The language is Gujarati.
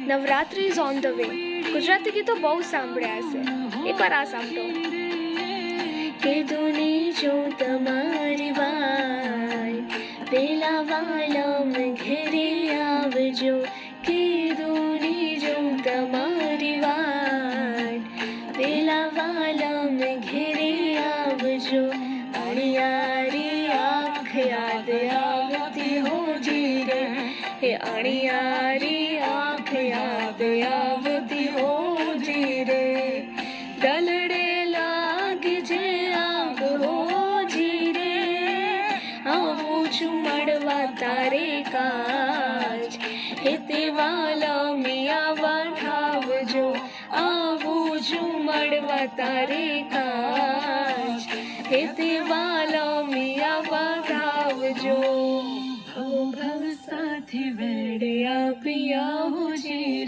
Navratri is on the way. Gujarati ગીતો બહુ સાંભળ્યા હશે, એકવાર આ સાંભળો. કીધું ને જો તમારી વાત પેલા વાલમ ઘેરે આવજો. કીધું ને જો તમારી વાત પેલા વાલમ ઘેરે આવજો. અણિયારી આંખ યાદ આવતી હોજી રે, હે અણિયારી આંખ યાદ આવતી હોજી રે. દલડે લાગે જે આગ હોજી રે, આવું છું મળવા તારે કાજ. હે તે વાલા મિયા વઠાવજો, આવું છું મળવા તારે કાજ. હે તે વાલા મિયા વઠાવજો. ભવ ભવ સાથે વેડ્યા પિયા હોજી